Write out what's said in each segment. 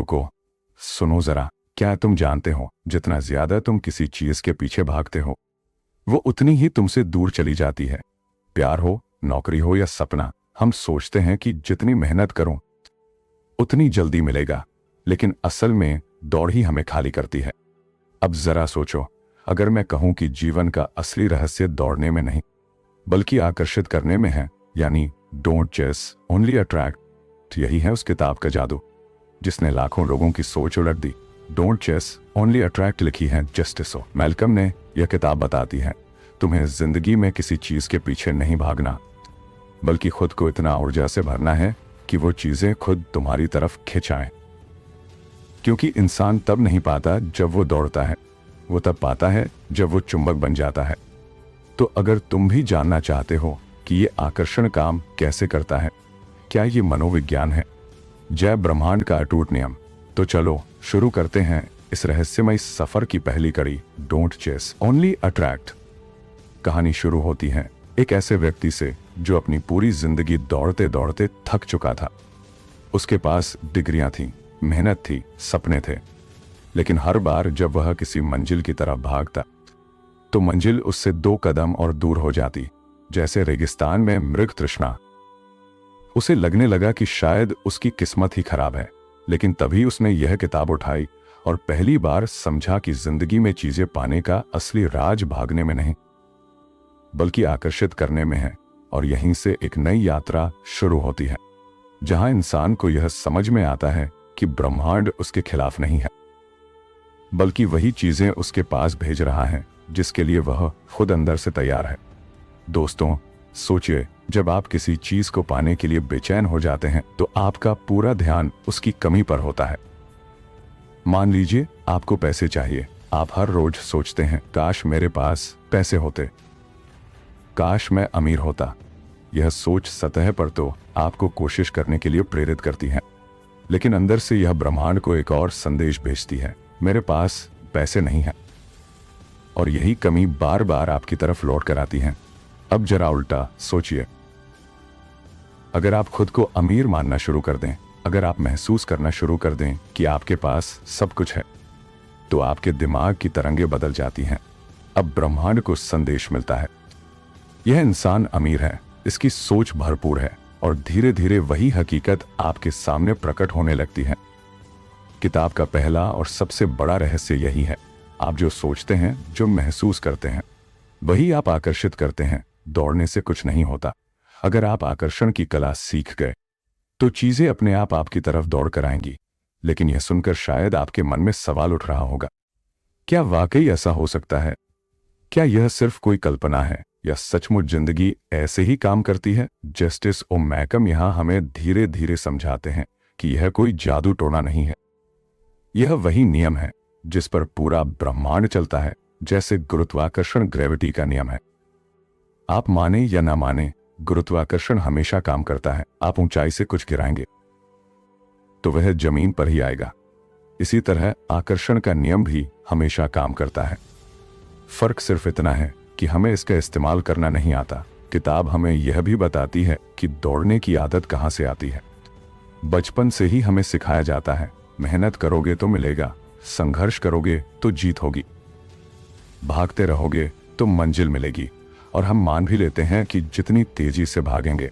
रुको, सुनो जरा। क्या तुम जानते हो, जितना ज्यादा तुम किसी चीज के पीछे भागते हो, वो उतनी ही तुमसे दूर चली जाती है। प्यार हो, नौकरी हो या सपना, हम सोचते हैं कि जितनी मेहनत करूं उतनी जल्दी मिलेगा, लेकिन असल में दौड़ ही हमें खाली करती है। अब जरा सोचो, अगर मैं कहूं कि जीवन का असली रहस्य दौड़ने में नहीं बल्कि आकर्षित करने में है, यानी डोंट चेस ओनली अट्रैक्ट, तो यही है उस किताब का जादू जिसने लाखों लोगों की सोच उलट दी। डोंट चेस ओनली अट्रैक्ट लिखी है जस्टिस ओ मैल्कम ने। यह किताब बताती है तुम्हें जिंदगी में किसी चीज के पीछे नहीं भागना, बल्कि खुद को इतना ऊर्जा से भरना है कि वो चीजें खुद तुम्हारी तरफ खिंचाएं। क्योंकि इंसान तब नहीं पाता जब वो दौड़ता है, वो तब पाता है जब वो चुंबक बन जाता है। तो अगर तुम भी जानना चाहते हो कि ये आकर्षण काम कैसे करता है, क्या ये मनोविज्ञान है, जय ब्रह्मांड का अटूट नियम, तो चलो शुरू करते हैं इस रहस्यमय सफर की पहली कड़ी, डोंट चेस ओनली अट्रैक्ट। कहानी शुरू होती है एक ऐसे व्यक्ति से जो अपनी पूरी जिंदगी दौड़ते दौड़ते थक चुका था। उसके पास डिग्रियां थीं, मेहनत थी, सपने थे, लेकिन हर बार जब वह किसी मंजिल की तरफ भागता तो मंजिल उससे 2 कदम और दूर हो जाती, जैसे रेगिस्तान में मृग तृष्णा। उसे लगने लगा कि शायद उसकी किस्मत ही खराब है, लेकिन तभी उसने यह किताब उठाई और पहली बार समझा कि जिंदगी में चीजें पाने का असली राज भागने में नहीं बल्कि आकर्षित करने में है। और यहीं से एक नई यात्रा शुरू होती है, जहां इंसान को यह समझ में आता है कि ब्रह्मांड उसके खिलाफ नहीं है, बल्कि वही चीजें उसके पास भेज रहा है जिसके लिए वह खुद अंदर से तैयार है। दोस्तों, सोचिए, जब आप किसी चीज को पाने के लिए बेचैन हो जाते हैं तो आपका पूरा ध्यान उसकी कमी पर होता है। मान लीजिए आपको पैसे चाहिए। आप हर रोज सोचते हैं, काश मेरे पास पैसे होते, काश मैं अमीर होता। यह सोच सतह पर तो आपको कोशिश करने के लिए प्रेरित करती है, लेकिन अंदर से यह ब्रह्मांड को एक और संदेश भेजती है, मेरे पास पैसे नहीं है। और यही कमी बार बार आपकी तरफ लौट कर आती है। अब जरा उल्टा सोचिए, अगर आप खुद को अमीर मानना शुरू कर दें, अगर आप महसूस करना शुरू कर दें कि आपके पास सब कुछ है, तो आपके दिमाग की तरंगें बदल जाती हैं। अब ब्रह्मांड को संदेश मिलता है, यह इंसान अमीर है, इसकी सोच भरपूर है, और धीरे धीरे वही हकीकत आपके सामने प्रकट होने लगती है। किताब का पहला और सबसे बड़ा रहस्य यही है, आप जो सोचते हैं, जो महसूस करते हैं, वही आप आकर्षित करते हैं। दौड़ने से कुछ नहीं होता। अगर आप आकर्षण की कला सीख गए तो चीजें अपने आप आपकी तरफ दौड़ कर आएंगी। लेकिन यह सुनकर शायद आपके मन में सवाल उठ रहा होगा, क्या वाकई ऐसा हो सकता है? क्या यह सिर्फ कोई कल्पना है, या सचमुच जिंदगी ऐसे ही काम करती है? जस्टिस ओ मैकम यहां हमें धीरे धीरे समझाते हैं कि यह कोई जादू टोना नहीं है, यह वही नियम है जिस पर पूरा ब्रह्मांड चलता है, जैसे गुरुत्वाकर्षण ग्रेविटी का नियम है। आप माने या ना माने, गुरुत्वाकर्षण हमेशा काम करता है। आप ऊंचाई से कुछ गिराएंगे तो वह जमीन पर ही आएगा। इसी तरह आकर्षण का नियम भी हमेशा काम करता है। फर्क सिर्फ इतना है कि हमें इसका इस्तेमाल करना नहीं आता। किताब हमें यह भी बताती है कि दौड़ने की आदत कहां से आती है। बचपन से ही हमें सिखाया जाता है, मेहनत करोगे तो मिलेगा, संघर्ष करोगे तो जीत होगी, भागते रहोगे तो मंजिल मिलेगी। और हम मान भी लेते हैं कि जितनी तेजी से भागेंगे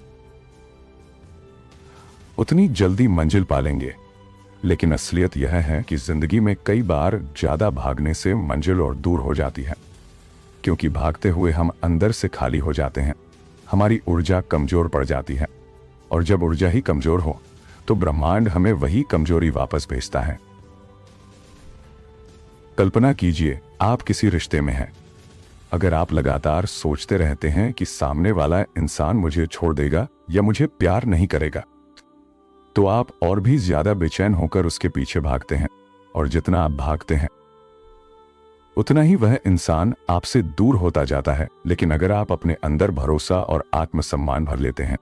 उतनी जल्दी मंजिल पालेंगे। लेकिन असलियत यह है कि जिंदगी में कई बार ज्यादा भागने से मंजिल और दूर हो जाती है, क्योंकि भागते हुए हम अंदर से खाली हो जाते हैं, हमारी ऊर्जा कमजोर पड़ जाती है। और जब ऊर्जा ही कमजोर हो तो ब्रह्मांड हमें वही कमजोरी वापस भेजता है। कल्पना कीजिए, आप किसी रिश्ते में हैं। अगर आप लगातार सोचते रहते हैं कि सामने वाला इंसान मुझे छोड़ देगा या मुझे प्यार नहीं करेगा, तो आप और भी ज्यादा बेचैन होकर उसके पीछे भागते हैं। और जितना आप भागते हैं उतना ही वह इंसान आपसे दूर होता जाता है। लेकिन अगर आप अपने अंदर भरोसा और आत्मसम्मान भर लेते हैं,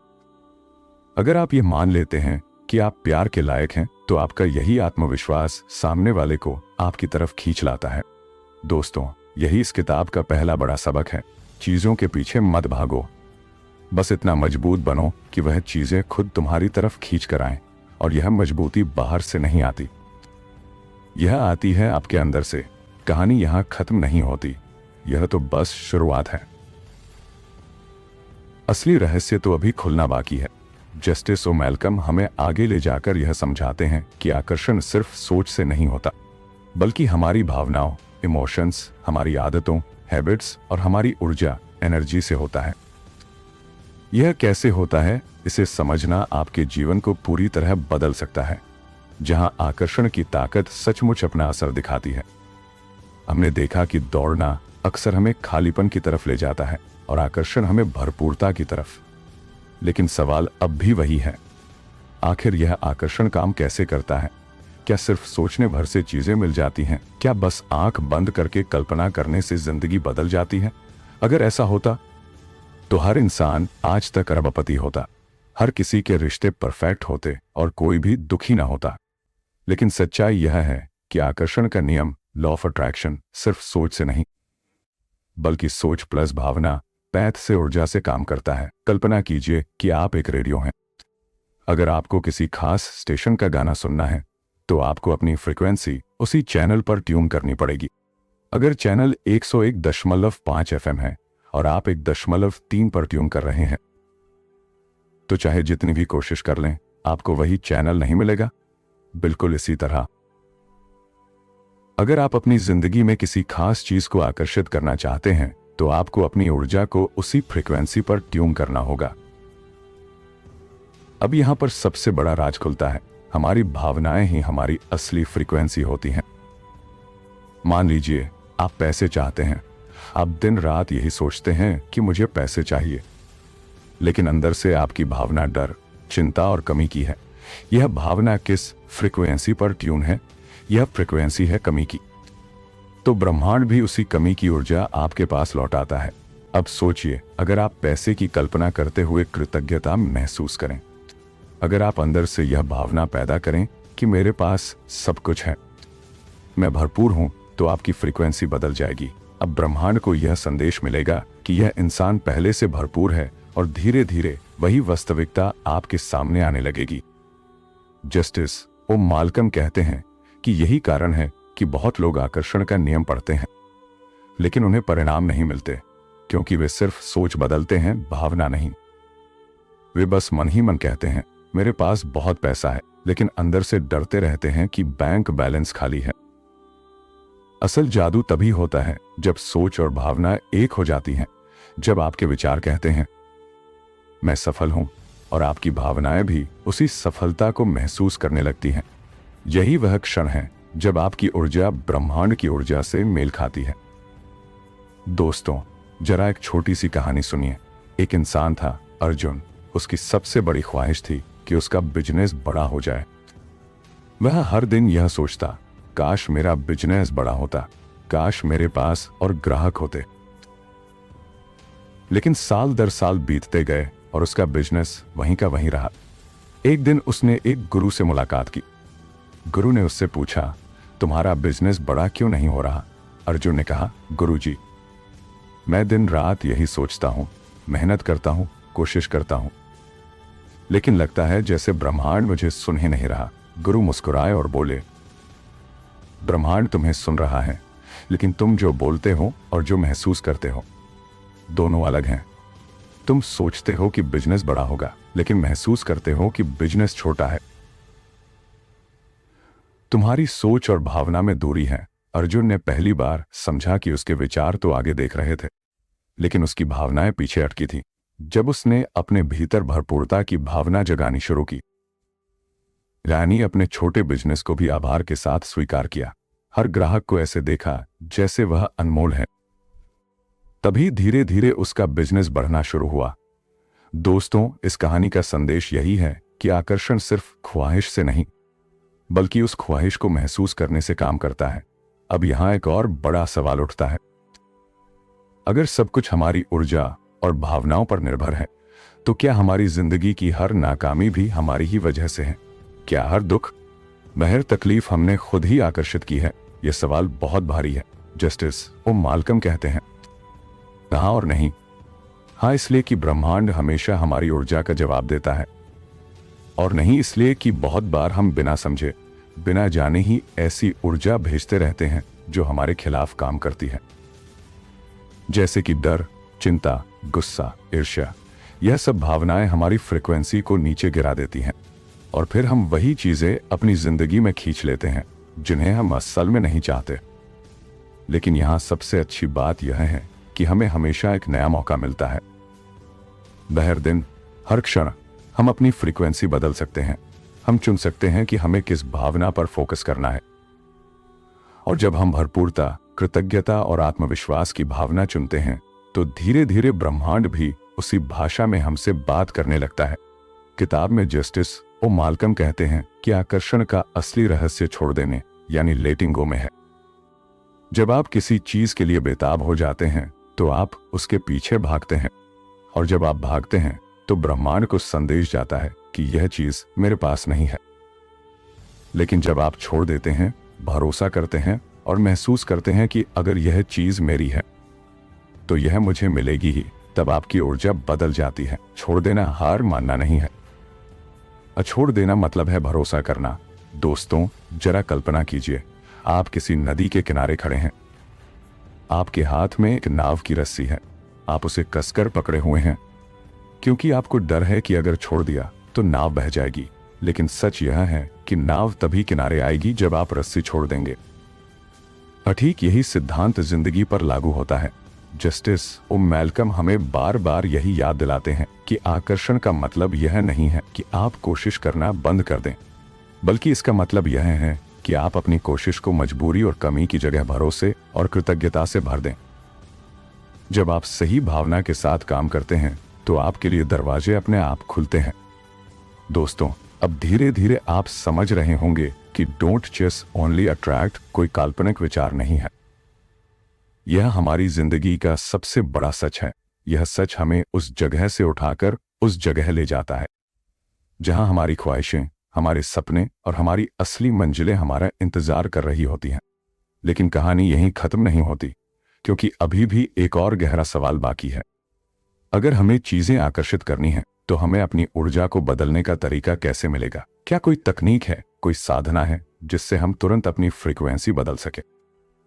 अगर आप ये मान लेते हैं कि आप प्यार के लायक हैं, तो आपका यही आत्मविश्वास सामने वाले को आपकी तरफ खींच लाता है। दोस्तों, यही इस किताब का पहला बड़ा सबक है, चीजों के पीछे मत भागो, बस इतना मजबूत बनो कि वह चीजें खुद तुम्हारी तरफ खींच कर आएं। और यह मजबूती बाहर से नहीं आती, यह आती है आपके अंदर से। कहानी यहां खत्म नहीं होती, यह तो बस शुरुआत है। असली रहस्य तो अभी खुलना बाकी है। जस्टिस और मैल्कम हमें आगे ले जाकर यह समझाते हैं कि आकर्षण सिर्फ सोच से नहीं होता, बल्कि हमारी भावनाओं, इमोशंस, हमारी आदतों, हैबिट्स और हमारी ऊर्जा, एनर्जी से होता है। यह कैसे होता है, इसे समझना आपके जीवन को पूरी तरह बदल सकता है। जहां आकर्षण की ताकत सचमुच अपना असर दिखाती है। हमने देखा कि दौड़ना अक्सर हमें खालीपन की तरफ ले जाता है और आकर्षण हमें भरपूरता की तरफ। लेकिन सवाल अब भी वही है, आखिर यह आकर्षण काम कैसे करता है? क्या सिर्फ सोचने भर से चीजें मिल जाती हैं? क्या बस आंख बंद करके कल्पना करने से जिंदगी बदल जाती है? अगर ऐसा होता तो हर इंसान आज तक अरबपति होता, हर किसी के रिश्ते परफेक्ट होते और कोई भी दुखी ना होता। लेकिन सच्चाई यह है कि आकर्षण का नियम, लॉ ऑफ अट्रैक्शन, सिर्फ सोच से नहीं, बल्कि सोच प्लस भावना, पैथ से ऊर्जा से काम करता है। कल्पना कीजिए कि आप एक रेडियो हैं। अगर आपको किसी खास स्टेशन का गाना सुनना है तो आपको अपनी फ्रीक्वेंसी उसी चैनल पर ट्यून करनी पड़ेगी। अगर चैनल 101.5 FM है और आप 1.3 पर ट्यून कर रहे हैं, तो चाहे जितनी भी कोशिश कर लें, आपको वही चैनल नहीं मिलेगा। बिल्कुल इसी तरह अगर आप अपनी जिंदगी में किसी खास चीज को आकर्षित करना चाहते हैं तो आपको अपनी ऊर्जा को उसी फ्रीक्वेंसी पर ट्यून करना होगा। अब यहां पर सबसे बड़ा राज खुलता है, हमारी भावनाएं ही हमारी असली फ्रीक्वेंसी होती हैं। मान लीजिए आप पैसे चाहते हैं, आप दिन रात यही सोचते हैं कि मुझे पैसे चाहिए, लेकिन अंदर से आपकी भावना डर, चिंता और कमी की है। यह भावना किस फ्रीक्वेंसी पर ट्यून है? यह फ्रीक्वेंसी है कमी की। तो ब्रह्मांड भी उसी कमी की ऊर्जा आपके पास लौटाता है। अब सोचिए, अगर आप पैसे की कल्पना करते हुए कृतज्ञता महसूस करें, अगर आप अंदर से यह भावना पैदा करें कि मेरे पास सब कुछ है, मैं भरपूर हूं, तो आपकी फ्रीक्वेंसी बदल जाएगी। अब ब्रह्मांड को यह संदेश मिलेगा कि यह इंसान पहले से भरपूर है और धीरे धीरे वही वास्तविकता आपके सामने आने लगेगी। जस्टिस ओ माल्कम कहते हैं कि यही कारण है कि बहुत लोग आकर्षण का नियम पढ़ते हैं, लेकिन उन्हें परिणाम नहीं मिलते, क्योंकि वे सिर्फ सोच बदलते हैं, भावना नहीं। वे बस मन ही मन कहते हैं मेरे पास बहुत पैसा है, लेकिन अंदर से डरते रहते हैं कि बैंक बैलेंस खाली है। असल जादू तभी होता है जब सोच और भावना एक हो जाती हैं। जब आपके विचार कहते हैं मैं सफल हूं और आपकी भावनाएं भी उसी सफलता को महसूस करने लगती हैं, यही वह क्षण है जब आपकी ऊर्जा ब्रह्मांड की ऊर्जा से मेल खाती है। दोस्तों, जरा एक छोटी सी कहानी सुनिए। एक इंसान था, अर्जुन। उसकी सबसे बड़ी ख्वाहिश थी कि उसका बिजनेस बड़ा हो जाए। वह हर दिन यह सोचता, काश मेरा बिजनेस बड़ा होता, काश मेरे पास और ग्राहक होते। लेकिन साल दर साल बीतते गए और उसका बिजनेस वहीं का वहीं रहा। एक दिन उसने एक गुरु से मुलाकात की। गुरु ने उससे पूछा, तुम्हारा बिजनेस बड़ा क्यों नहीं हो रहा? अर्जुन ने कहा, गुरुजी, मैं दिन रात यही सोचता हूं, मेहनत करता हूं, कोशिश करता हूं, लेकिन लगता है जैसे ब्रह्मांड मुझे सुन ही नहीं रहा। गुरु मुस्कुराए और बोले, ब्रह्मांड तुम्हें सुन रहा है, लेकिन तुम जो बोलते हो और जो महसूस करते हो दोनों अलग हैं। तुम सोचते हो कि बिजनेस बड़ा होगा, लेकिन महसूस करते हो कि बिजनेस छोटा है। तुम्हारी सोच और भावना में दूरी है। अर्जुन ने पहली बार समझा कि उसके विचार तो आगे देख रहे थे, लेकिन उसकी भावनाएं पीछे अटकी थी। जब उसने अपने भीतर भरपूरता की भावना जगानी शुरू की, यानी अपने छोटे बिजनेस को भी आभार के साथ स्वीकार किया, हर ग्राहक को ऐसे देखा जैसे वह अनमोल है, तभी धीरे धीरे उसका बिजनेस बढ़ना शुरू हुआ। दोस्तों, इस कहानी का संदेश यही है कि आकर्षण सिर्फ ख्वाहिश से नहीं, बल्कि उस ख्वाहिश को महसूस करने से काम करता है। अब यहां एक और बड़ा सवाल उठता है, अगर सब कुछ हमारी ऊर्जा और भावनाओं पर निर्भर है, तो क्या हमारी जिंदगी की हर नाकामी भी हमारी ही वजह से है? क्या हर दुख, हर तकलीफ हमने खुद ही आकर्षित की है? यह सवाल बहुत भारी है। जस्टिस ओ माल्कम कहते हैं, हाँ और नहीं। हाँ इसलिए कि ब्रह्मांड हमेशा हमारी ऊर्जा का जवाब देता है, और नहीं इसलिए कि बहुत बार हम बिना समझे बिना जाने ही ऐसी ऊर्जा भेजते रहते हैं जो हमारे खिलाफ काम करती है, जैसे कि डर, चिंता, गुस्सा, ईर्ष्या। यह सब भावनाएं हमारी फ्रिक्वेंसी को नीचे गिरा देती हैं और फिर हम वही चीजें अपनी जिंदगी में खींच लेते हैं जिन्हें हम असल में नहीं चाहते। लेकिन यहां सबसे अच्छी बात यह है कि हमें हमेशा एक नया मौका मिलता है। हर दिन, हर क्षण हम अपनी फ्रीक्वेंसी बदल सकते हैं। हम चुन सकते हैं कि हमें किस भावना पर फोकस करना है। और जब हम भरपूरता, कृतज्ञता और आत्मविश्वास की भावना चुनते हैं तो धीरे धीरे ब्रह्मांड भी उसी भाषा में हमसे बात करने लगता है। किताब में जस्टिस ओ माल्कम कहते हैं कि आकर्षण का असली रहस्य छोड़ देने यानी लेटिंग गो में है। जब आप किसी चीज के लिए बेताब हो जाते हैं तो आप उसके पीछे भागते हैं, और जब आप भागते हैं तो ब्रह्मांड को संदेश जाता है कि यह चीज मेरे पास नहीं है। लेकिन जब आप छोड़ देते हैं, भरोसा करते हैं और महसूस करते हैं कि अगर यह चीज मेरी है तो यह मुझे मिलेगी ही, तब आपकी ऊर्जा बदल जाती है। छोड़ देना हार मानना नहीं है, छोड़ देना मतलब है भरोसा करना। दोस्तों, जरा कल्पना कीजिए, आप किसी नदी के किनारे खड़े हैं। आपके हाथ में एक नाव की रस्सी है। आप उसे कसकर पकड़े हुए हैं क्योंकि आपको डर है कि अगर छोड़ दिया तो नाव बह जाएगी। लेकिन सच यह है कि नाव तभी किनारे आएगी जब आप रस्सी छोड़ देंगे। ठीक यही सिद्धांत जिंदगी पर लागू होता है। जस्टिस ओ मैल्कम हमें बार बार यही याद दिलाते हैं कि आकर्षण का मतलब यह नहीं है कि आप कोशिश करना बंद कर दें, बल्कि इसका मतलब यह है कि आप अपनी कोशिश को मजबूरी और कमी की जगह भरोसे और कृतज्ञता से भर दें। जब आप सही भावना के साथ काम करते हैं तो आपके लिए दरवाजे अपने आप खुलते हैं। दोस्तों, अब धीरे धीरे आप समझ रहे होंगे कि डोंट जस्ट ओनली अट्रैक्ट कोई काल्पनिक विचार नहीं है। यह हमारी जिंदगी का सबसे बड़ा सच है। यह सच हमें उस जगह से उठाकर उस जगह ले जाता है जहां हमारी ख्वाहिशें, हमारे सपने और हमारी असली मंजिलें हमारा इंतजार कर रही होती हैं। लेकिन कहानी यहीं खत्म नहीं होती, क्योंकि अभी भी एक और गहरा सवाल बाकी है। अगर हमें चीजें आकर्षित करनी है तो हमें अपनी ऊर्जा को बदलने का तरीका कैसे मिलेगा? क्या कोई तकनीक है, कोई साधना है जिससे हम तुरंत अपनी फ्रीक्वेंसी बदल सके?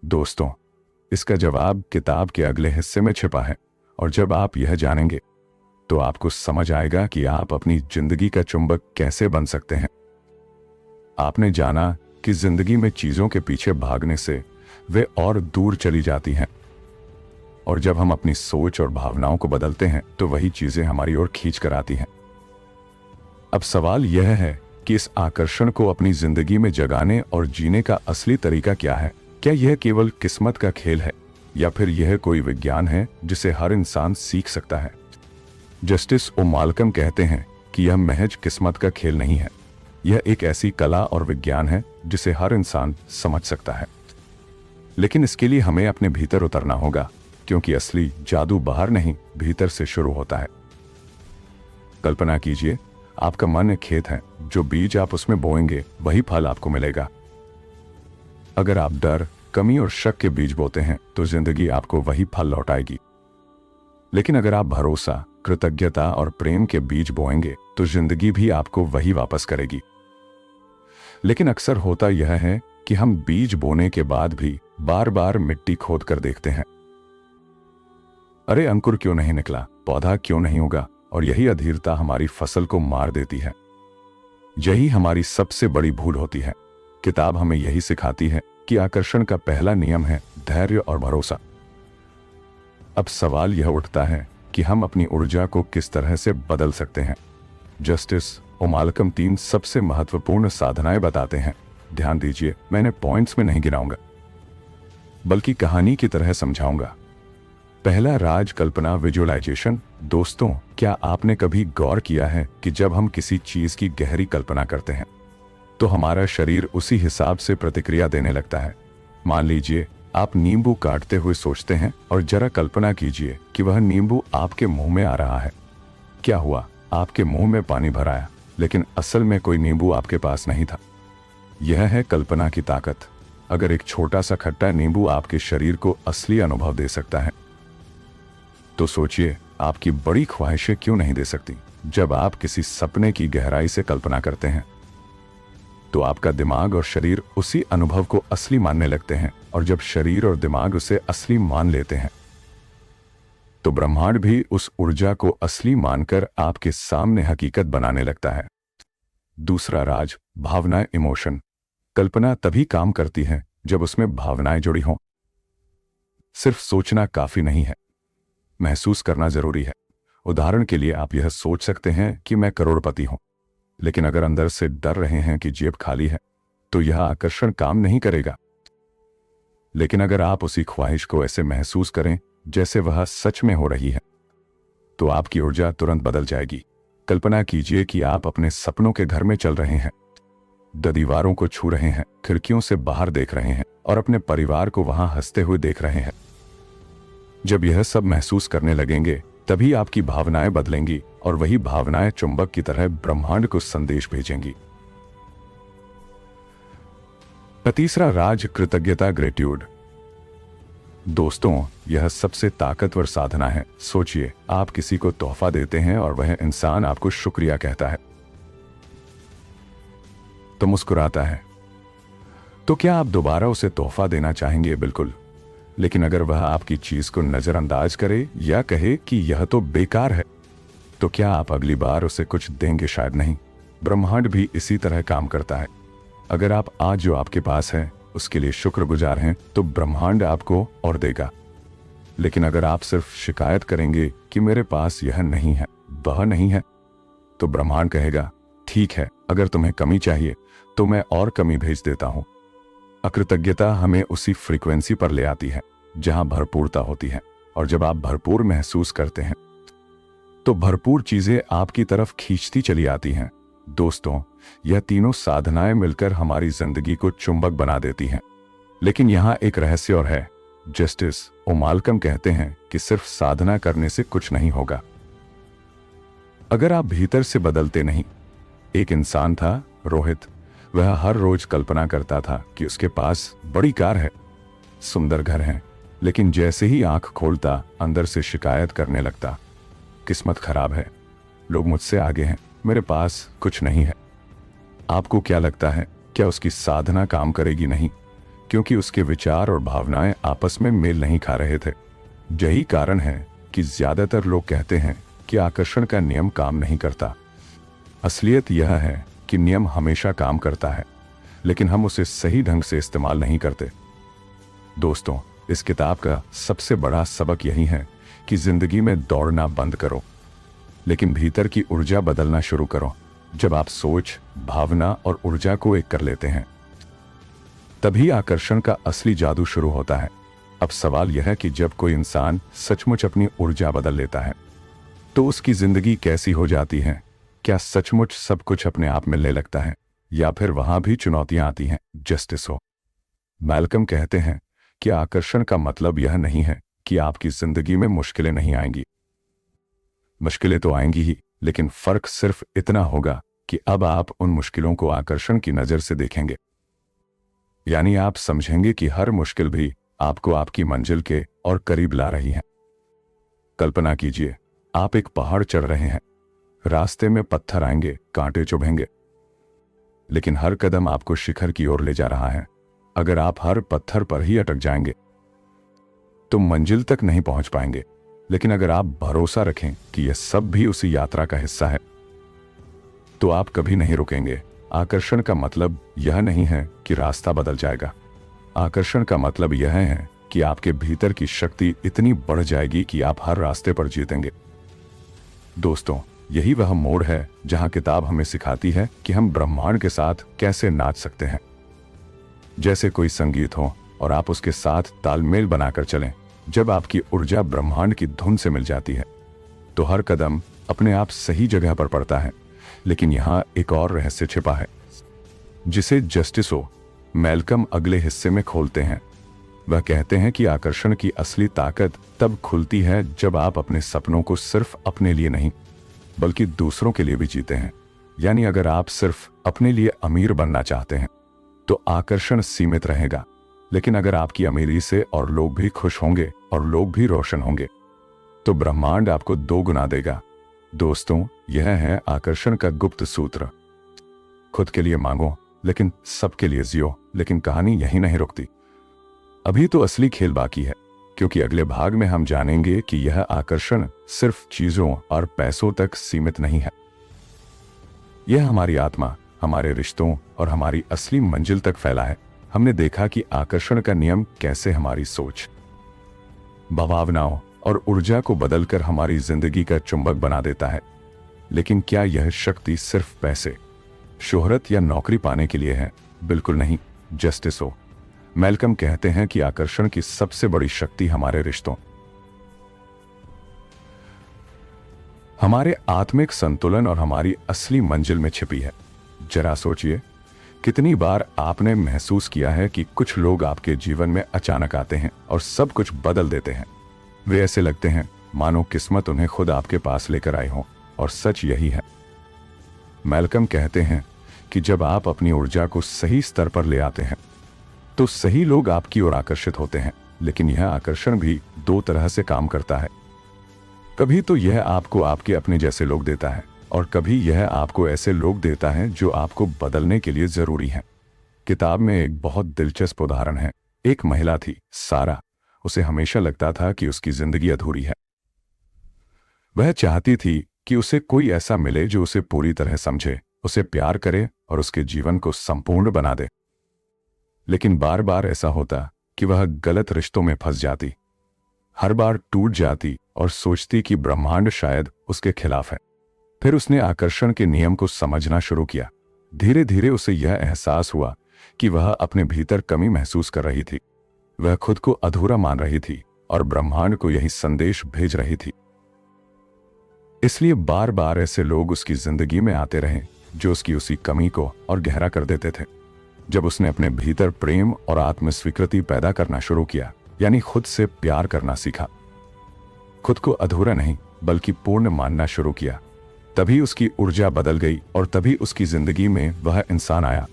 दोस्तों, इसका जवाब किताब के अगले हिस्से में छिपा है, और जब आप यह जानेंगे तो आपको समझ आएगा कि आप अपनी जिंदगी का चुंबक कैसे बन सकते हैं। आपने जाना कि जिंदगी में चीजों के पीछे भागने से वे और दूर चली जाती हैं, और जब हम अपनी सोच और भावनाओं को बदलते हैं तो वही चीजें हमारी ओर खींच कर आती हैं। अब सवाल यह है कि इस आकर्षण को अपनी जिंदगी में जगाने और जीने का असली तरीका क्या है? क्या यह केवल किस्मत का खेल है, या फिर यह कोई विज्ञान है जिसे हर इंसान सीख सकता है? जस्टिस ओ माल्कम कहते हैं कि यह महज किस्मत का खेल नहीं है, यह एक ऐसी कला और विज्ञान है जिसे हर इंसान समझ सकता है। लेकिन इसके लिए हमें अपने भीतर उतरना होगा, क्योंकि असली जादू बाहर नहीं, भीतर से शुरू होता है। कल्पना कीजिए, आपका मन एक खेत है। जो बीज आप उसमें बोएंगे वही फल आपको मिलेगा। अगर आप डर, कमी और शक के बीज बोते हैं तो जिंदगी आपको वही फल लौटाएगी। लेकिन अगर आप भरोसा, कृतज्ञता और प्रेम के बीज बोएंगे तो जिंदगी भी आपको वही वापस करेगी। लेकिन अक्सर होता यह है कि हम बीज बोने के बाद भी बार बार मिट्टी खोद कर देखते हैं। अरे अंकुर क्यों नहीं निकला, पौधा क्यों नहीं उगा? और यही अधीरता हमारी फसल को मार देती है। यही हमारी सबसे बड़ी भूल होती है। किताब हमें यही सिखाती है कि आकर्षण का पहला नियम है धैर्य और भरोसा। अब सवाल यह उठता है कि हम अपनी ऊर्जा को किस तरह से बदल सकते हैं। जस्टिस ओ माल्कम 3 सबसे महत्वपूर्ण साधनाएं बताते हैं। ध्यान दीजिए, मैंने पॉइंट्स में नहीं गिनाऊंगा, बल्कि कहानी की तरह समझाऊंगा। पहला, राज कल्पना, विजुअलाइजेशन। दोस्तों, क्या आपने कभी गौर किया है कि जब हम किसी चीज की गहरी कल्पना करते हैं तो हमारा शरीर उसी हिसाब से प्रतिक्रिया देने लगता है? मान लीजिए आप नींबू काटते हुए सोचते हैं, और जरा कल्पना कीजिए कि वह नींबू आपके मुंह में आ रहा है। क्या हुआ? आपके मुंह में पानी भर आया, लेकिन असल में कोई नींबू आपके पास नहीं था। यह है कल्पना की ताकत। अगर एक छोटा सा खट्टा नींबू आपके शरीर को असली अनुभव दे सकता है, तो सोचिए आपकी बड़ी ख्वाहिशें क्यों नहीं दे सकती। जब आप किसी सपने की गहराई से कल्पना करते हैं तो आपका दिमाग और शरीर उसी अनुभव को असली मानने लगते हैं, और जब शरीर और दिमाग उसे असली मान लेते हैं तो ब्रह्मांड भी उस ऊर्जा को असली मानकर आपके सामने हकीकत बनाने लगता है। दूसरा राज, भावनाएं, इमोशन। कल्पना तभी काम करती है जब उसमें भावनाएं जुड़ी हों। सिर्फ सोचना काफी नहीं है, महसूस करना जरूरी है। उदाहरण के लिए आप यह सोच सकते हैं कि मैं करोड़पति हूं, लेकिन अगर अंदर से डर रहे हैं कि जेब खाली है तो यह आकर्षण काम नहीं करेगा। लेकिन अगर आप उसी ख्वाहिश को ऐसे महसूस करें जैसे वह सच में हो रही है तो आपकी ऊर्जा तुरंत बदल जाएगी। कल्पना कीजिए कि आप अपने सपनों के घर में चल रहे हैं, दीवारों को छू रहे हैं, खिड़कियों से बाहर देख रहे हैं और अपने परिवार को वहां हंसते हुए देख रहे हैं। जब यह सब महसूस करने लगेंगे तभी आपकी भावनाएं बदलेंगी और वही भावनाएं चुंबक की तरह ब्रह्मांड को संदेश भेजेंगी। तीसरा राज, कृतज्ञता, ग्रेट्यूड। दोस्तों, यह सबसे ताकतवर साधना है। सोचिए, आप किसी को तोहफा देते हैं और वह इंसान आपको शुक्रिया कहता है तो मुस्कुराता है, तो क्या आप दोबारा उसे तोहफा देना चाहेंगे? बिल्कुल। लेकिन अगर वह आपकी चीज को नजरअंदाज करे या कहे कि यह तो बेकार है, तो क्या आप अगली बार उसे कुछ देंगे? शायद नहीं। ब्रह्मांड भी इसी तरह काम करता है। अगर आप आज जो आपके पास है उसके लिए शुक्रगुजार हैं तो ब्रह्मांड आपको और देगा। लेकिन अगर आप सिर्फ शिकायत करेंगे कि मेरे पास यह नहीं है, वह नहीं है, तो ब्रह्मांड कहेगा ठीक है, अगर तुम्हें कमी चाहिए तो मैं और कमी भेज देता हूं। अकृतज्ञता हमें उसी फ्रीक्वेंसी पर ले आती है जहां भरपूरता होती है, और जब आप भरपूर महसूस करते हैं तो भरपूर चीजें आपकी तरफ खींचती चली आती हैं। दोस्तों, यह तीनों साधनाएं मिलकर हमारी जिंदगी को चुंबक बना देती हैं। लेकिन यहां एक रहस्य और है। जस्टिस ओ माल्कम कहते हैं कि सिर्फ साधना करने से कुछ नहीं होगा अगर आप भीतर से बदलते नहीं। एक इंसान था, रोहित। वह हर रोज कल्पना करता था कि उसके पास बड़ी कार है, सुंदर घर है, लेकिन जैसे ही आंख खोलता अंदर से शिकायत करने लगता, किस्मत खराब है, लोग मुझसे आगे हैं, मेरे पास कुछ नहीं है। आपको क्या लगता है, क्या उसकी साधना काम करेगी? नहीं, क्योंकि उसके विचार और भावनाएं आपस में मेल नहीं खा रहे थे। यही कारण है कि ज्यादातर लोग कहते हैं कि आकर्षण का नियम काम नहीं करता। असलियत यह है कि नियम हमेशा काम करता है, लेकिन हम उसे सही ढंग से इस्तेमाल नहीं करते। दोस्तों, इस किताब का सबसे बड़ा सबक यही है कि जिंदगी में दौड़ना बंद करो, लेकिन भीतर की ऊर्जा बदलना शुरू करो। जब आप सोच, भावना और ऊर्जा को एक कर लेते हैं तभी आकर्षण का असली जादू शुरू होता है। अब सवाल यह है कि जब कोई इंसान सचमुच अपनी ऊर्जा बदल लेता है तो उसकी जिंदगी कैसी हो जाती है? क्या सचमुच सब कुछ अपने आप मिलने लगता है, या फिर वहां भी चुनौतियां आती हैं? जस्टिस हो माल्कम कहते हैं कि आकर्षण का मतलब यह नहीं है कि आपकी जिंदगी में मुश्किलें नहीं आएंगी। मुश्किलें तो आएंगी ही, लेकिन फर्क सिर्फ इतना होगा कि अब आप उन मुश्किलों को आकर्षण की नजर से देखेंगे। यानी आप समझेंगे कि हर मुश्किल भी आपको आपकी मंजिल के और करीब ला रही है। कल्पना कीजिए, आप एक पहाड़ चढ़ रहे हैं, रास्ते में पत्थर आएंगे, कांटे चुभेंगे, लेकिन हर कदम आपको शिखर की ओर ले जा रहा है। अगर आप हर पत्थर पर ही अटक जाएंगे तो मंजिल तक नहीं पहुंच पाएंगे, लेकिन अगर आप भरोसा रखें कि यह सब भी उसी यात्रा का हिस्सा है तो आप कभी नहीं रुकेंगे। आकर्षण का मतलब यह नहीं है कि रास्ता बदल जाएगा। आकर्षण का मतलब यह है कि आपके भीतर की शक्ति इतनी बढ़ जाएगी कि आप हर रास्ते पर जीतेंगे। दोस्तों, यही वह मोड़ है जहां किताब हमें सिखाती है कि हम ब्रह्मांड के साथ कैसे नाच सकते हैं। जैसे कोई संगीत हो और आप उसके साथ तालमेल बनाकर चलें। जब आपकी ऊर्जा ब्रह्मांड की धुन से मिल जाती है तो हर कदम अपने आप सही जगह पर पड़ता है। लेकिन यहां एक और रहस्य छिपा है जिसे जस्टिस ओ मैल्कम अगले हिस्से में खोलते हैं। वह कहते हैं कि आकर्षण की असली ताकत तब खुलती है जब आप अपने सपनों को सिर्फ अपने लिए नहीं बल्कि दूसरों के लिए भी जीते हैं। यानी अगर आप सिर्फ अपने लिए अमीर बनना चाहते हैं तो आकर्षण सीमित रहेगा, लेकिन अगर आपकी अमीरी से और लोग भी खुश होंगे और लोग भी रोशन होंगे तो ब्रह्मांड आपको 2 गुना देगा। दोस्तों, यह है आकर्षण का गुप्त सूत्र। खुद के लिए मांगो, लेकिन सबके लिए जियो। लेकिन कहानी यहीं नहीं रुकती। अभी तो असली खेल बाकी है, क्योंकि अगले भाग में हम जानेंगे कि यह आकर्षण सिर्फ चीजों और पैसों तक सीमित नहीं है। यह हमारी आत्मा, हमारे रिश्तों और हमारी असली मंजिल तक फैला है। हमने देखा कि आकर्षण का नियम कैसे हमारी सोच, भावनाओं और ऊर्जा को बदलकर हमारी जिंदगी का चुंबक बना देता है। लेकिन क्या यह शक्ति सिर्फ पैसे, शोहरत या नौकरी पाने के लिए है? बिल्कुल नहीं। जस्टिस हो मैल्कम कहते हैं कि आकर्षण की सबसे बड़ी शक्ति हमारे रिश्तों, हमारे आत्मिक संतुलन और हमारी असली मंजिल में छिपी है। जरा सोचिए, कितनी बार आपने महसूस किया है कि कुछ लोग आपके जीवन में अचानक आते हैं और सब कुछ बदल देते हैं। वे ऐसे लगते हैं मानो किस्मत उन्हें खुद आपके पास लेकर आए हो, और सच यही है। मैल्कम कहते हैं कि जब आप अपनी ऊर्जा को सही स्तर पर ले आते हैं तो सही लोग आपकी ओर आकर्षित होते हैं। लेकिन यह आकर्षण भी दो तरह से काम करता है। कभी तो यह आपको आपके अपने जैसे लोग देता है, और कभी यह आपको ऐसे लोग देता है जो आपको बदलने के लिए जरूरी हैं। किताब में एक बहुत दिलचस्प उदाहरण है। एक महिला थी, सारा। उसे हमेशा लगता था कि उसकी जिंदगी अधूरी है। वह चाहती थी कि उसे कोई ऐसा मिले जो उसे पूरी तरह समझे, उसे प्यार करे और उसके जीवन को संपूर्ण बना दे। लेकिन बार बार ऐसा होता कि वह गलत रिश्तों में फंस जाती, हर बार टूट जाती और सोचती कि ब्रह्मांड शायद उसके खिलाफ है। फिर उसने आकर्षण के नियम को समझना शुरू किया। धीरे धीरे उसे यह एहसास हुआ कि वह अपने भीतर कमी महसूस कर रही थी। वह खुद को अधूरा मान रही थी और ब्रह्मांड को यही संदेश भेज रही थी। इसलिए बार बार ऐसे लोग उसकी जिंदगी में आते रहे जो उसकी उसी कमी को और गहरा कर देते थे। जब उसने अपने भीतर प्रेम और आत्मस्वीकृति पैदा करना शुरू किया, यानी खुद से प्यार करना सीखा, खुद को अधूरा नहीं बल्कि पूर्ण मानना शुरू किया, तभी उसकी ऊर्जा बदल गई और तभी उसकी जिंदगी में वह इंसान आया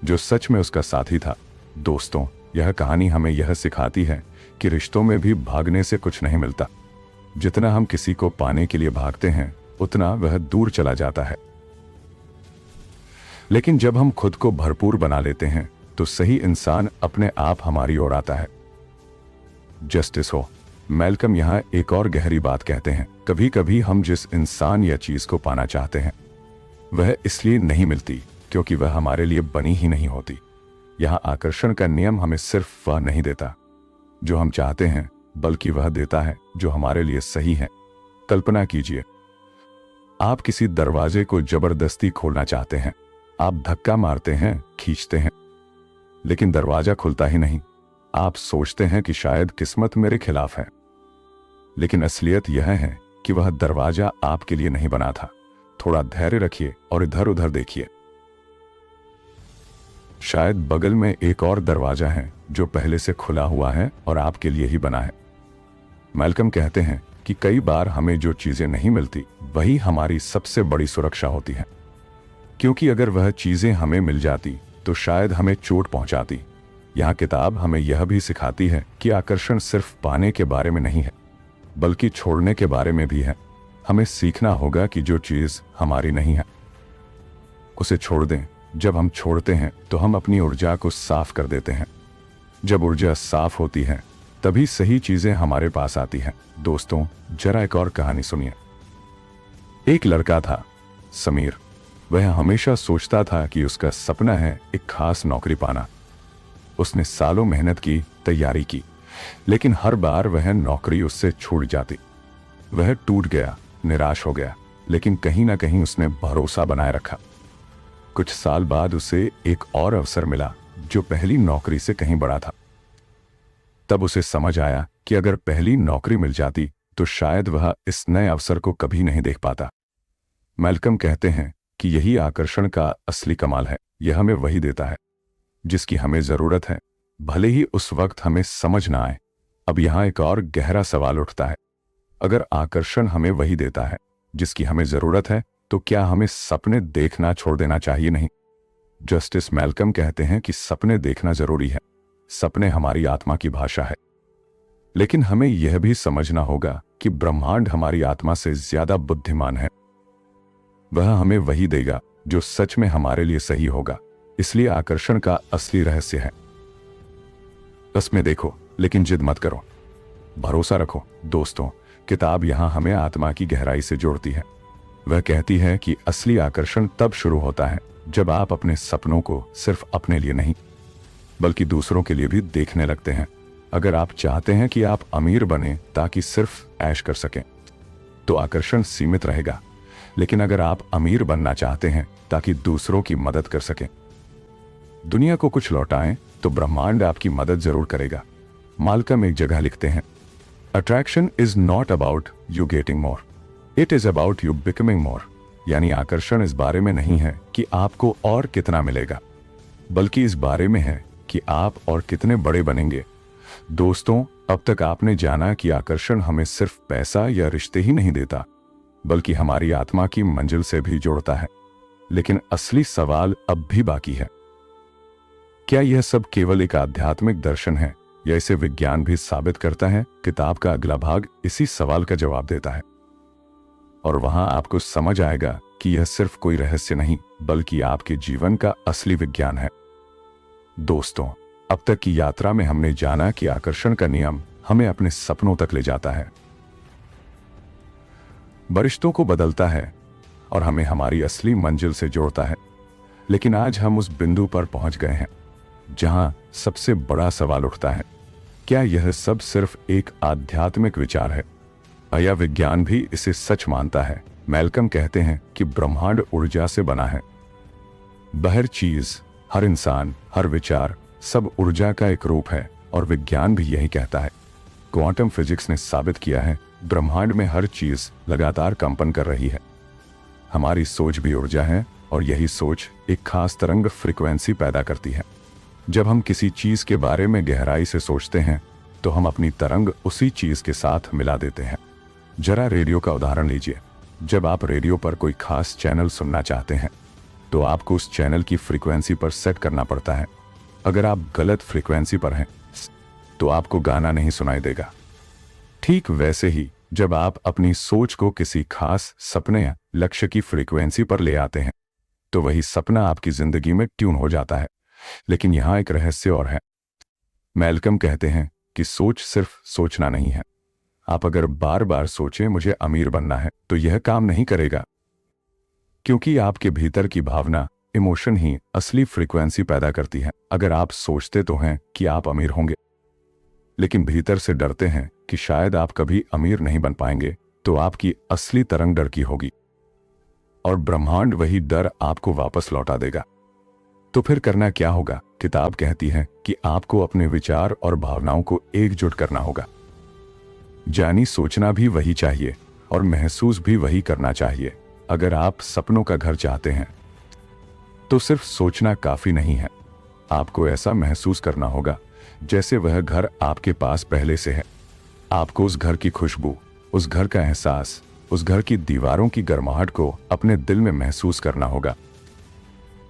जो सच में उसका साथी था। दोस्तों, यह कहानी हमें यह सिखाती है कि रिश्तों में भी भागने से कुछ नहीं मिलता। जितना हम किसी को पाने के लिए भागते हैं, उतना वह दूर चला जाता है। लेकिन जब हम खुद को भरपूर बना लेते हैं तो सही इंसान अपने आप हमारी ओर आता है। जस्टिस हो मैल्कम यहां एक और गहरी बात कहते हैं। कभी कभी हम जिस इंसान या चीज को पाना चाहते हैं वह इसलिए नहीं मिलती क्योंकि वह हमारे लिए बनी ही नहीं होती। यहां आकर्षण का नियम हमें सिर्फ वह नहीं देता जो हम चाहते हैं, बल्कि वह देता है जो हमारे लिए सही है। कल्पना कीजिए, आप किसी दरवाजे को जबरदस्ती खोलना चाहते हैं। आप धक्का मारते हैं, खींचते हैं, लेकिन दरवाजा खुलता ही नहीं। आप सोचते हैं कि शायद किस्मत मेरे खिलाफ है, लेकिन असलियत यह है कि वह दरवाजा आपके लिए नहीं बना था। थोड़ा धैर्य रखिए और इधर उधर देखिए। शायद बगल में एक और दरवाजा है जो पहले से खुला हुआ है और आपके लिए ही बना है। मैल्कम कहते हैं कि कई बार हमें जो चीजें नहीं मिलती वही हमारी सबसे बड़ी सुरक्षा होती है, क्योंकि अगर वह चीजें हमें मिल जाती तो शायद हमें चोट पहुंचाती। यह किताब हमें यह भी सिखाती है कि आकर्षण सिर्फ पाने के बारे में नहीं है, बल्कि छोड़ने के बारे में भी है। हमें सीखना होगा कि जो चीज हमारी नहीं है उसे छोड़ दें। जब हम छोड़ते हैं तो हम अपनी ऊर्जा को साफ कर देते हैं। जब ऊर्जा साफ होती है तभी सही चीजें हमारे पास आती हैं। दोस्तों, जरा एक और कहानी सुनिए। एक लड़का था, समीर। वह हमेशा सोचता था कि उसका सपना है एक खास नौकरी पाना। उसने सालों मेहनत की, तैयारी की, लेकिन हर बार वह नौकरी उससे छूट जाती। वह टूट गया, निराश हो गया, लेकिन कहीं ना कहीं उसने भरोसा बनाए रखा। कुछ साल बाद उसे एक और अवसर मिला जो पहली नौकरी से कहीं बड़ा था। तब उसे समझ आया कि अगर पहली नौकरी मिल जाती तो शायद वह इस नए अवसर को कभी नहीं देख पाता। मैल्कम कहते हैं कि यही आकर्षण का असली कमाल है। यह हमें वही देता है जिसकी हमें जरूरत है, भले ही उस वक्त हमें समझ ना आए। अब यहां एक और गहरा सवाल उठता है, अगर आकर्षण हमें वही देता है जिसकी हमें जरूरत है, तो क्या हमें सपने देखना छोड़ देना चाहिए? नहीं। जस्टिस मैल्कम कहते हैं कि सपने देखना जरूरी है। सपने हमारी आत्मा की भाषा है, लेकिन हमें यह भी समझना होगा कि ब्रह्मांड हमारी आत्मा से ज्यादा बुद्धिमान है। वह हमें वही देगा जो सच में हमारे लिए सही होगा। इसलिए आकर्षण का असली रहस्य है। इसमें देखो, लेकिन जिद मत करो, भरोसा रखो। दोस्तों, किताब यहां हमें आत्मा की गहराई से जोड़ती है। वह कहती है कि असली आकर्षण तब शुरू होता है जब आप अपने सपनों को सिर्फ अपने लिए नहीं बल्कि दूसरों के लिए भी देखने लगते हैं। अगर आप चाहते हैं कि आप अमीर बने ताकि सिर्फ ऐश कर सकें, तो आकर्षण सीमित रहेगा। लेकिन अगर आप अमीर बनना चाहते हैं ताकि दूसरों की मदद कर सकें, दुनिया को कुछ लौटाएं, तो ब्रह्मांड आपकी मदद जरूर करेगा। माल्कम एक जगह लिखते हैं, attraction is not about you getting more, it is about you becoming more. यानी आकर्षण इस बारे में नहीं है कि आपको और कितना मिलेगा, बल्कि इस बारे में है कि आप और कितने बड़े बनेंगे। दोस्तों, अब तक आपने जाना कि आकर्षण हमें सिर्फ पैसा या रिश्ते ही नहीं देता, बल्कि हमारी आत्मा की मंजिल से भी जोड़ता है। लेकिन असली सवाल अब भी बाकी है, क्या यह सब केवल एक आध्यात्मिक दर्शन है या इसे विज्ञान भी साबित करता है? किताब का अगला भाग इसी सवाल का जवाब देता है, और वहां आपको समझ आएगा कि यह सिर्फ कोई रहस्य नहीं, बल्कि आपके जीवन का असली विज्ञान है। दोस्तों, अब तक की यात्रा में हमने जाना कि आकर्षण का नियम हमें अपने सपनों तक ले जाता है, रिश्तों को बदलता है और हमें हमारी असली मंजिल से जोड़ता है। लेकिन आज हम उस बिंदु पर पहुंच गए हैं जहां सबसे बड़ा सवाल उठता है, क्या यह सब सिर्फ एक आध्यात्मिक विचार है या विज्ञान भी इसे सच मानता है? मैल्कम कहते हैं कि ब्रह्मांड ऊर्जा से बना है। हर चीज, हर इंसान, हर विचार, सब ऊर्जा का एक रूप है, और विज्ञान भी यही कहता है। क्वांटम फिजिक्स ने साबित किया है, ब्रह्मांड में हर चीज लगातार कंपन कर रही है। हमारी सोच भी ऊर्जा है, और यही सोच एक खास तरंग फ्रीक्वेंसी पैदा करती है। जब हम किसी चीज के बारे में गहराई से सोचते हैं, तो हम अपनी तरंग उसी चीज के साथ मिला देते हैं। जरा रेडियो का उदाहरण लीजिए। जब आप रेडियो पर कोई खास चैनल सुनना चाहते हैं, तो आपको उस चैनल की फ्रीक्वेंसी पर सेट करना पड़ता है। अगर आप गलत फ्रीक्वेंसी पर हैं, तो आपको गाना नहीं सुनाई देगा। ठीक वैसे ही जब आप अपनी सोच को किसी खास सपने या लक्ष्य की फ्रीक्वेंसी पर ले आते हैं, तो वही सपना आपकी जिंदगी में ट्यून हो जाता है। लेकिन यहां एक रहस्य और है। मैल्कम कहते हैं कि सोच सिर्फ सोचना नहीं है। आप अगर बार बार सोचें मुझे अमीर बनना है, तो यह काम नहीं करेगा, क्योंकि आपके भीतर की भावना, इमोशन ही असली फ्रीक्वेंसी पैदा करती है। अगर आप सोचते तो हैं कि आप अमीर होंगे, लेकिन भीतर से डरते हैं कि शायद आप कभी अमीर नहीं बन पाएंगे, तो आपकी असली तरंग डर की होगी, और ब्रह्मांड वही डर आपको वापस लौटा देगा। तो फिर करना क्या होगा? किताब कहती है कि आपको अपने विचार और भावनाओं को एकजुट करना होगा। जानी सोचना भी वही चाहिए और महसूस भी वही करना चाहिए। अगर आप सपनों का घर चाहते हैं, तो सिर्फ सोचना काफी नहीं है। आपको ऐसा महसूस करना होगा जैसे वह घर आपके पास पहले से है। आपको उस घर की खुशबू, उस घर का एहसास, उस घर की दीवारों की गर्माहट को अपने दिल में महसूस करना होगा।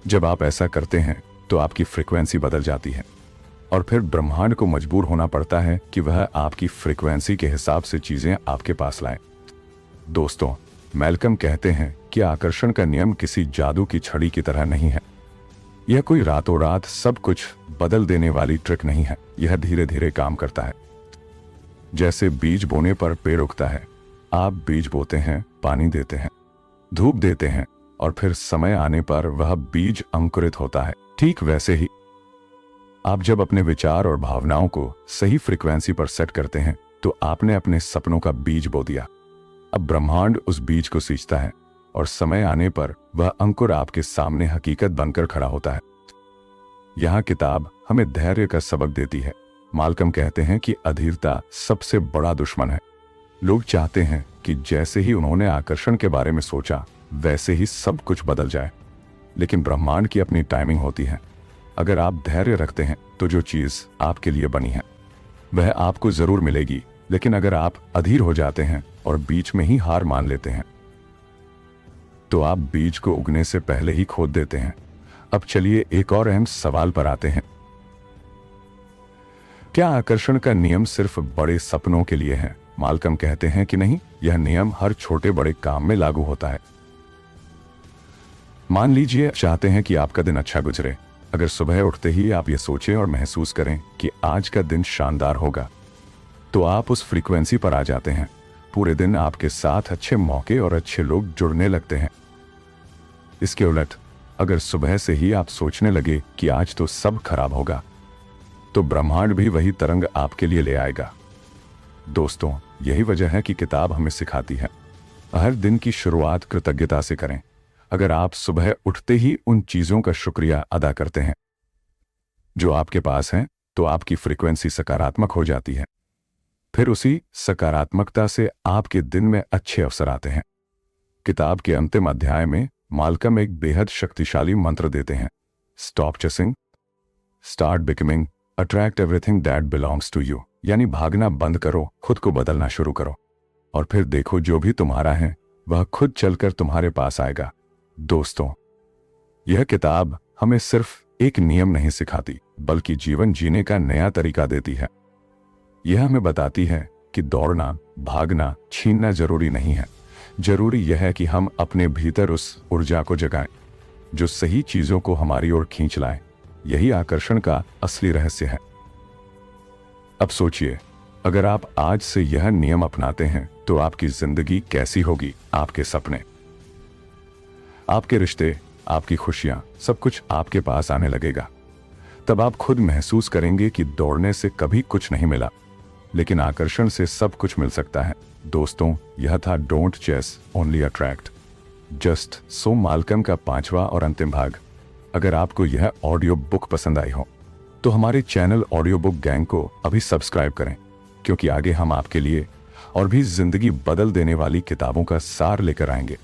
जब आप ऐसा करते हैं, तो आपकी फ्रीक्वेंसी बदल जाती है, और फिर ब्रह्मांड को मजबूर होना पड़ता है कि वह आपकी फ्रीक्वेंसी के हिसाब से चीजें आपके पास लाए। दोस्तों, मैल्कम कहते हैं कि आकर्षण का नियम किसी जादू की छड़ी की तरह नहीं है। यह कोई रातों रात सब कुछ बदल देने वाली ट्रिक नहीं है। यह धीरे धीरे काम करता है। जैसे बीज बोने पर पेड़ उगता है। आप बीज बोते हैं, पानी देते हैं, धूप देते हैं, और फिर समय आने पर वह बीज अंकुरित होता है। ठीक वैसे ही आप जब अपने विचार और भावनाओं को सही फ्रीक्वेंसी पर सेट करते हैं, तो आपने अपने सपनों का बीज बो दिया। अब ब्रह्मांड उस बीज को सींचता है, और समय आने पर वह अंकुर आपके सामने हकीकत बनकर खड़ा होता है। यहां किताब हमें धैर्य का सबक देती है। माल्कम कहते हैं कि अधीरता सबसे बड़ा दुश्मन है। लोग चाहते हैं कि जैसे ही उन्होंने आकर्षण के बारे में सोचा, वैसे ही सब कुछ बदल जाए, लेकिन ब्रह्मांड की अपनी टाइमिंग होती है। अगर आप धैर्य रखते हैं, तो जो चीज आपके लिए बनी है वह आपको जरूर मिलेगी। लेकिन अगर आप अधीर हो जाते हैं और बीच में ही हार मान लेते हैं, तो आप बीज को उगने से पहले ही खोद देते हैं। अब चलिए एक और अहम सवाल पर आते हैं। क्या आकर्षण का नियम सिर्फ बड़े सपनों के लिए है? माल्कम कहते हैं कि नहीं, यह नियम हर छोटे बड़े काम में लागू होता है। मान लीजिए चाहते हैं कि आपका दिन अच्छा गुजरे, अगर सुबह उठते ही आप ये सोचें और महसूस करें कि आज का दिन शानदार होगा, तो आप उस फ्रीक्वेंसी पर आ जाते हैं। पूरे दिन आपके साथ अच्छे मौके और अच्छे लोग जुड़ने लगते हैं। इसके उलट, अगर सुबह से ही आप सोचने लगे कि आज तो सब खराब होगा, तो ब्रह्मांड भी वही तरंग आपके लिए ले आएगा। दोस्तों, यही वजह है कि किताब हमें सिखाती है, हर दिन की शुरुआत कृतज्ञता से करें। अगर आप सुबह उठते ही उन चीजों का शुक्रिया अदा करते हैं जो आपके पास हैं, तो आपकी फ्रीक्वेंसी सकारात्मक हो जाती है। फिर उसी सकारात्मकता से आपके दिन में अच्छे अवसर आते हैं। किताब के अंतिम अध्याय में माल्कम एक बेहद शक्तिशाली मंत्र देते हैं। Stop chasing, start becoming, attract everything that belongs to you. यानी भागना बंद करो, खुद को बदलना शुरू करो, और फिर देखो जो भी तुम्हारा है वह खुद चलकर तुम्हारे पास आएगा। दोस्तों, यह किताब हमें सिर्फ एक नियम नहीं सिखाती, बल्कि जीवन जीने का नया तरीका देती है। यह हमें बताती है कि दौड़ना, भागना, छीनना जरूरी नहीं है। जरूरी यह है कि हम अपने भीतर उस ऊर्जा को जगाएं जो सही चीजों को हमारी ओर खींच लाए। यही आकर्षण का असली रहस्य है। अब सोचिए, अगर आप आज से यह नियम अपनाते हैं तो आपकी जिंदगी कैसी होगी। आपके सपने, आपके रिश्ते, आपकी खुशियां, सब कुछ आपके पास आने लगेगा। तब आप खुद महसूस करेंगे कि दौड़ने से कभी कुछ नहीं मिला, लेकिन आकर्षण से सब कुछ मिल सकता है। दोस्तों, यह था don't chase, only attract, just so Malcolm का 5वां और अंतिम भाग। अगर आपको यह ऑडियो बुक पसंद आई हो तो हमारे चैनल ऑडियो बुक गैंग को अभी सब्सक्राइब करें, क्योंकि आगे हम आपके लिए और भी जिंदगी बदल देने वाली किताबों का सार लेकर आएंगे।